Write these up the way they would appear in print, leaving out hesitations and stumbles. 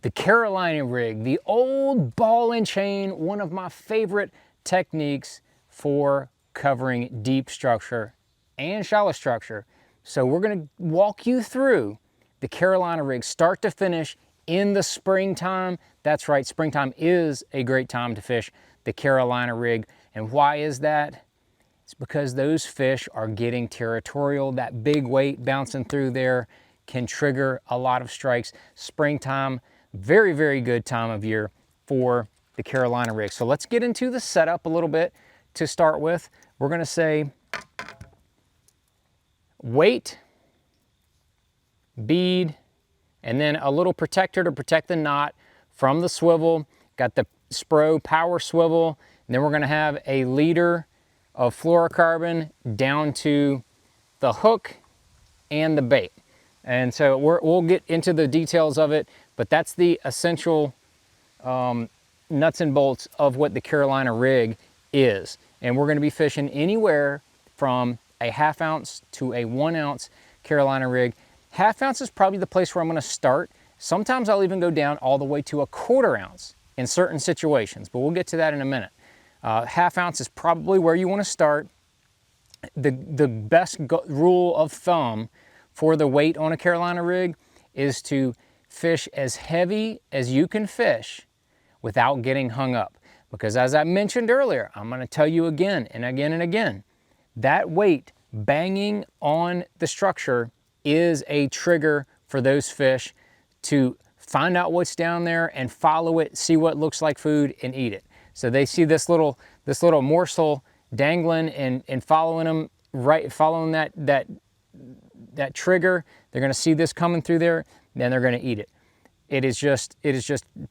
The Carolina rig, the old ball and chain, one of my favorite techniques for covering deep structure and shallow structure. So we're gonna walk you through the Carolina rig start to finish in the springtime. That's right, springtime is a great time to fish the Carolina rig. And why is that? It's because those fish are getting territorial. That big weight bouncing through there can trigger a lot of strikes. Springtime, very, very good time of year for the Carolina rig. So let's get into the setup a little bit to start with. We're gonna say weight, bead, and then a little protector to protect the knot from the swivel. Got the Spro power swivel, and then we're gonna have a leader of fluorocarbon down to the hook and the bait. And so we'll get into the details of it, but that's the essential nuts and bolts of what the Carolina rig is. And we're gonna be fishing anywhere from a 1/2 ounce to a 1 ounce Carolina rig. 1/2 ounce is probably the place where I'm gonna start. Sometimes I'll even go down all the way to a 1/4 ounce in certain situations, but we'll get to that in a minute. 1/2 ounce is probably where you wanna start. The best rule of thumb for the weight on a Carolina rig is to fish as heavy as you can fish without getting hung up. Because as I mentioned earlier, I'm gonna tell you again and again and again, that weight banging on the structure is a trigger for those fish to find out what's down there and follow it, see what looks like food and eat it. So they see this little morsel dangling and following them, right, following that trigger. They're gonna see this coming through there, then they're gonna eat it. It is just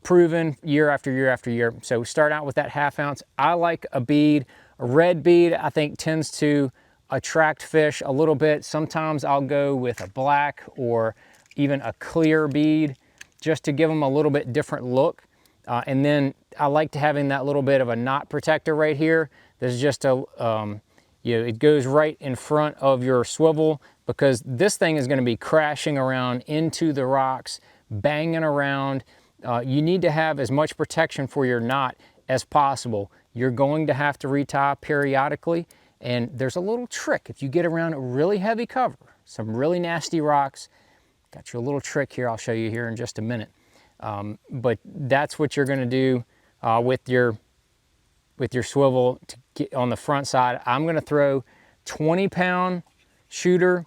proven year after year after year. So we start out with that 1/2 ounce. I like a bead. A red bead, I think, tends to attract fish a little bit. Sometimes I'll go with a black or even a clear bead just to give them a little bit different look. And then I like to having that little bit of a knot protector right here. This is just it goes right in front of your swivel because this thing is gonna be crashing around into the rocks, banging around. You need to have as much protection for your knot as possible. You're going to have to retie periodically, and there's a little trick. If you get around a really heavy cover, some really nasty rocks, got you a little trick here I'll show you here in just a minute. But that's what you're gonna do with your swivel to get on the front side. I'm gonna throw 20-pound shooter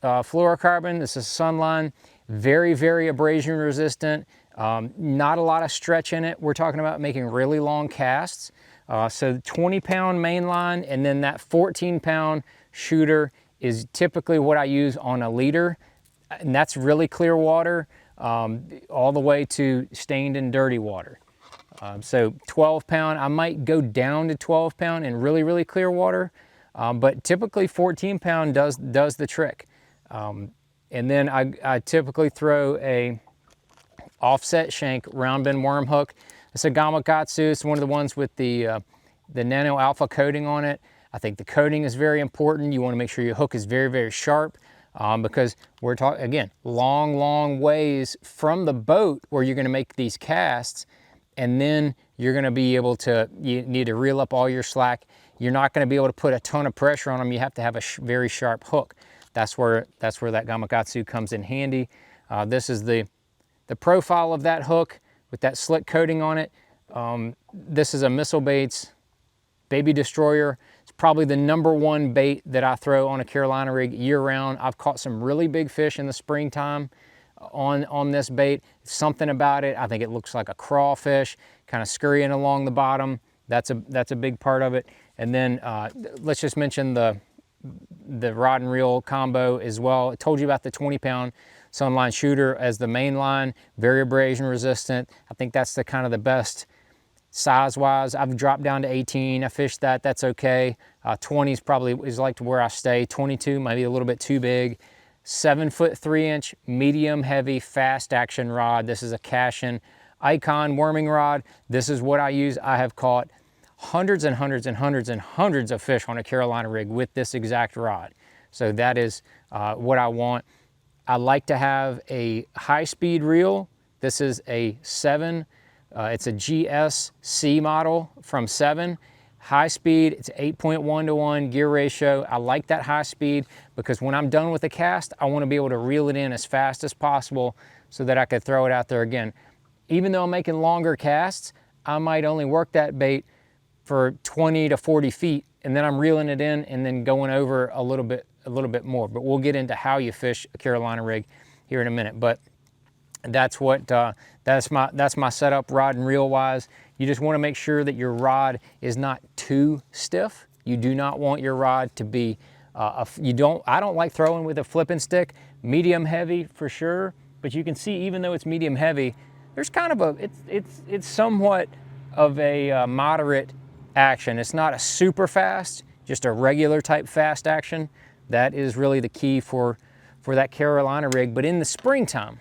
fluorocarbon. This is Sunline, very, very abrasion resistant. Not a lot of stretch in it. We're talking about making really long casts. So 20-pound main line, and then that 14-pound shooter is typically what I use on a leader. And that's really clear water, all the way to stained and dirty water. So 12-pound, I might go down to 12-pound in really, really clear water, but typically 14-pound does the trick. And then I typically throw a offset shank round bend worm hook. It's a Gamakatsu. It's one of the ones with the nano alpha coating on it. I think the coating is very important. You want to make sure your hook is very, very sharp because we're talking, again, long ways from the boat where you're going to make these casts, and then you're going to be able to, you need to reel up all your slack. You're not going to be able to put a ton of pressure on them. You have to have a very sharp hook. That's where that Gamakatsu comes in handy. This is the profile of that hook with that slick coating on it. This is a Missile Baits Baby Destroyer. It's probably the #1 bait that I throw on a Carolina rig year round. I've caught some really big fish in the springtime on this bait. Something about it, I think it looks like a crawfish, kind of scurrying along the bottom. That's a big part of it. And then let's just mention the rod and reel combo as well. I told you about the 20-pound Sunline shooter as the main line, very abrasion resistant. I think that's the kind of the best size-wise. I've dropped down to 18. I fished that, that's okay. 20 is probably like to where I stay. 22, maybe a little bit too big. 7 foot 3 inch, medium heavy, fast action rod. This is a Cashin Icon worming rod. This is what I use. I have caught hundreds and hundreds and hundreds and hundreds of fish on a Carolina rig with this exact rod. So that is what I want. I like to have a high-speed reel This is a 7, it's a GSC model from 7. High speed, it's 8.1 to 1 gear ratio. I like that high speed because when I'm done with the cast, I want to be able to reel it in as fast as possible so that I could throw it out there again. Even though I'm making longer casts, I might only work that bait for 20 to 40 feet, and then I'm reeling it in and then going over a little bit more. But we'll get into how you fish a Carolina rig here in a minute. But that's what that's my setup, rod and reel wise. You just want to make sure that your rod is not too stiff. You do not want your rod to be I don't like throwing with a flipping stick. Medium heavy for sure, but you can see even though it's medium heavy, there's kind of it's somewhat of a moderate action. It's not a super fast, just a regular type fast action. That is really the key for that Carolina rig. But in the springtime,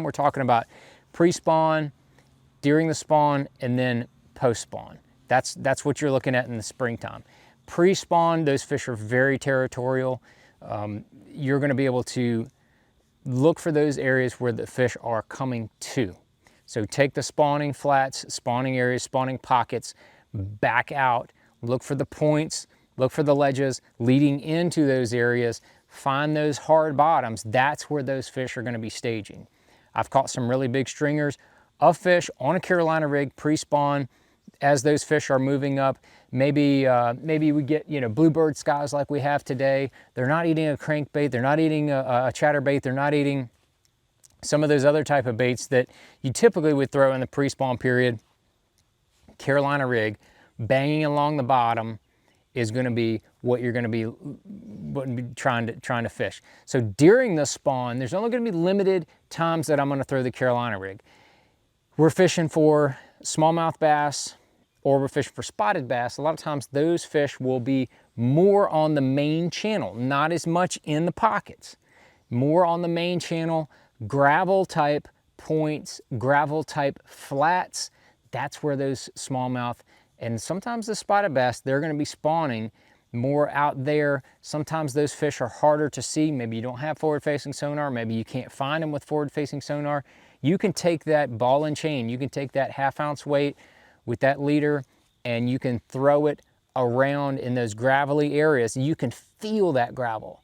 we're talking about pre-spawn, during the spawn, and then post-spawn. That's what you're looking at in the springtime. Pre-spawn, those fish are very territorial. You're going to be able to look for those areas where the fish are coming to. So take the spawning flats, spawning areas, spawning pockets, back out, look for the points, look for the ledges leading into those areas, find those hard bottoms. That's where those fish are going to be staging. I've caught some really big stringers of fish on a Carolina rig pre-spawn. As those fish are moving up, maybe we get, you know, bluebird skies like we have today. They're not eating a crankbait, they're not eating a chatterbait, they're not eating some of those other type of baits that you typically would throw in the pre-spawn period. Carolina rig, banging along the bottom is going to be what you're going to be trying to fish. So during the spawn, there's only going to be limited times that I'm going to throw the Carolina rig. We're fishing for smallmouth bass or we're fishing for spotted bass. A lot of times those fish will be more on the main channel, not as much in the pockets, more on the main channel, gravel type points, gravel type flats. That's where those smallmouth and sometimes the spotted bass, they're going to be spawning more out there. Sometimes those fish are harder to see. Maybe you don't have forward-facing sonar. Maybe you can't find them with forward-facing sonar. You can take that ball and chain, you can take that half-ounce weight with that leader and you can throw it around in those gravelly areas. You can feel that gravel.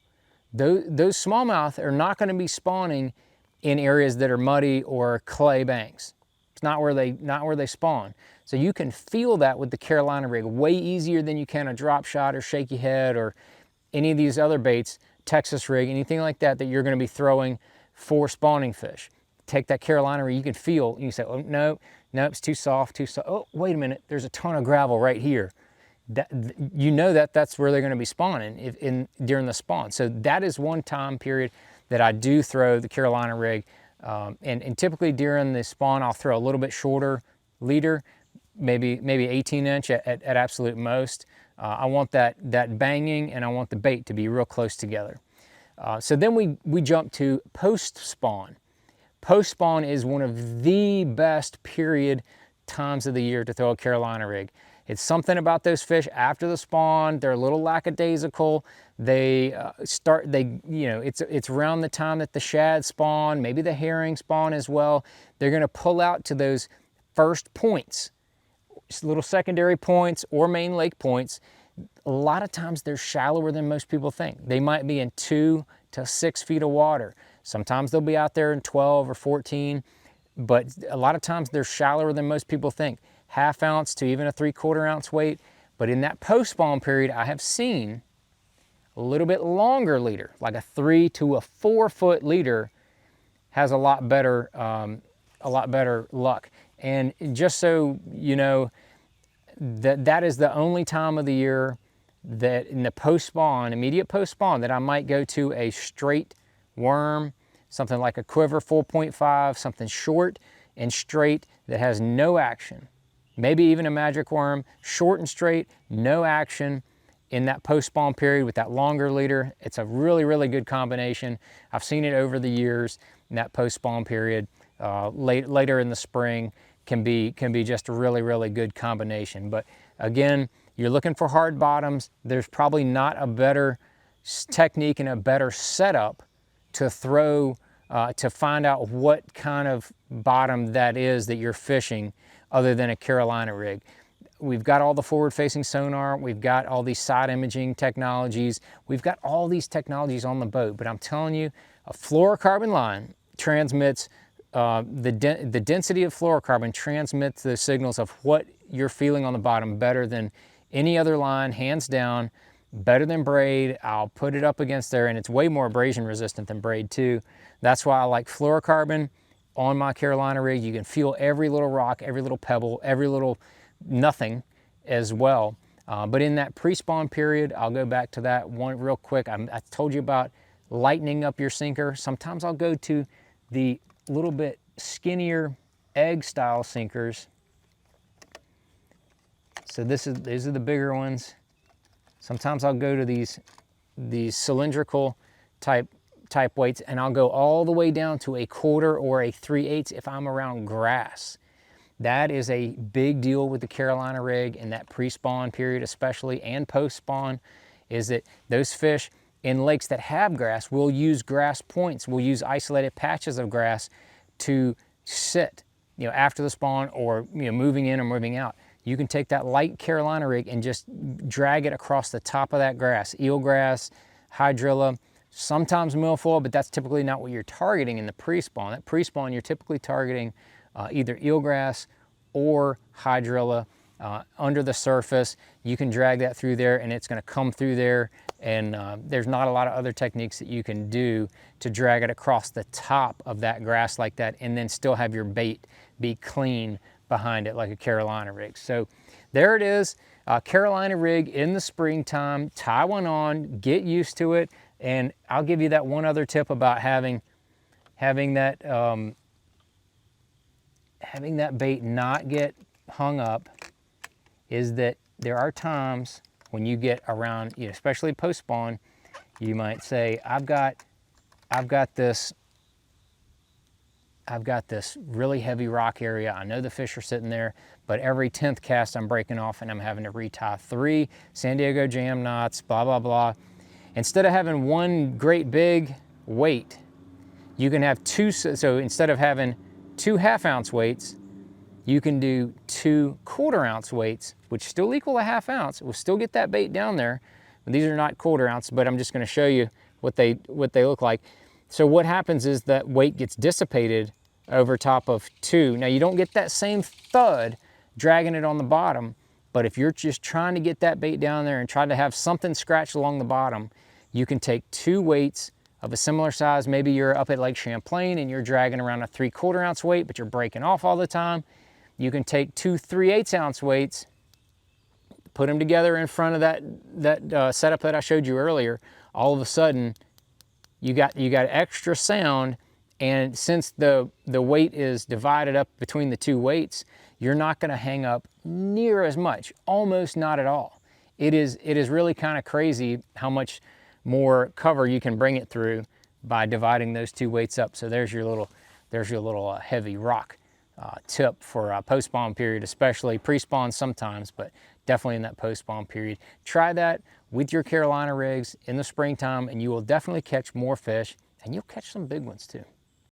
Those smallmouth are not going to be spawning in areas that are muddy or clay banks. It's not where they spawn. So you can feel that with the Carolina rig way easier than you can a drop shot or shaky head or any of these other baits, Texas rig, anything like that you're going to be throwing for spawning fish. Take that Carolina rig, you can feel, you say, oh no, it's too soft, oh wait a minute, there's a ton of gravel right here. You know that's where they're going to be spawning during the spawn. So that is one time period that I do throw the Carolina rig. And typically during the spawn, I'll throw a little bit shorter leader, maybe 18 inch at absolute most. I want that banging and I want the bait to be real close together. So then we jump to post-spawn. Post-spawn is one of the best period times of the year to throw a Carolina rig. It's something about those fish after the spawn, they're a little lackadaisical. It's around the time that the shad spawn, maybe the herring spawn as well. They're gonna pull out to those first points, little secondary points or main lake points. A lot of times they're shallower than most people think. They might be in 2 to 6 feet of water. Sometimes they'll be out there in 12 or 14, but a lot of times they're shallower than most people think. Half ounce to even a 3/4 ounce weight. But in that post-spawn period, I have seen a little bit longer leader, like a 3 to a 4 foot leader has a lot better luck. And just so you know, that is the only time of the year that in the post-spawn, immediate post-spawn, that I might go to a straight worm, something like a quiver 4.5, something short and straight that has no action. Maybe even a magic worm, short and straight, no action in that post-spawn period with that longer leader. It's a really, really good combination. I've seen it over the years in that post-spawn period. Later in the spring can be just a really, really good combination. But again, you're looking for hard bottoms. There's probably not a better technique and a better setup to throw to find out what kind of bottom that is that you're fishing other than a Carolina rig. We've got all the forward-facing sonar, we've got all these side imaging technologies, we've got all these technologies on the boat, but I'm telling you, a fluorocarbon line transmits, the density of fluorocarbon transmits the signals of what you're feeling on the bottom better than any other line, hands down, better than braid. I'll put it up against there, and it's way more abrasion resistant than braid too. That's why I like fluorocarbon on my Carolina rig. You can feel every little rock, every little pebble, every little nothing as well. But in that pre-spawn period, I'll go back to that one real quick. I told you about lightening up your sinker. Sometimes I'll go to the little bit skinnier egg style sinkers. So these are the bigger ones. Sometimes I'll go to these cylindrical type weights, and I'll go all the way down to a 1/4 or a 3/8 if I'm around grass. That is a big deal with the Carolina rig in that pre-spawn period especially, and post-spawn, is that those fish in lakes that have grass will use grass points, will use isolated patches of grass to sit, after the spawn, or moving in or moving out. You can take that light Carolina rig and just drag it across the top of that grass, eelgrass, hydrilla, sometimes milfoil, but that's typically not what you're targeting in the pre-spawn. That pre-spawn, you're typically targeting either eelgrass or hydrilla under the surface. You can drag that through there, and it's going to come through there, and there's not a lot of other techniques that you can do to drag it across the top of that grass like that, and then still have your bait be clean behind it like a Carolina rig. So there it is, Carolina rig in the springtime. Tie one on, get used to it, and I'll give you that one other tip about having that bait not get hung up, is that there are times when you get around, especially post-spawn, you might say, I've got this really heavy rock area. I know the fish are sitting there, but every 10th cast I'm breaking off and I'm having to retie 3 San Diego jam knots, blah, blah, blah. Instead of having one great big weight, you can have 2, so instead of having 2 1/2 ounce weights, you can do 2 1/4 ounce weights, which still equal a 1/2 ounce. We'll still get that bait down there. These are not 1/4 ounce, but I'm just gonna show you what they look like. So what happens is that weight gets dissipated over top of 2. Now you don't get that same thud dragging it on the bottom, but if you're just trying to get that bait down there and try to have something scratched along the bottom, you can take 2 weights of a similar size. Maybe you're up at Lake Champlain and you're dragging around a 3/4 ounce weight, but you're breaking off all the time. You can take 2 3/8 ounce weights, put them together in front of that setup that I showed you earlier. All of a sudden, you got extra sound, and since the weight is divided up between the 2 weights, you're not going to hang up near as much, almost not at all. It is really kind of crazy how much more cover you can bring it through by dividing those 2 weights up. So there's your little heavy rock tip for post-spawn period, especially pre-spawn sometimes, but definitely in that post-spawn period. Try that with your Carolina rigs in the springtime, and you will definitely catch more fish, and you'll catch some big ones too.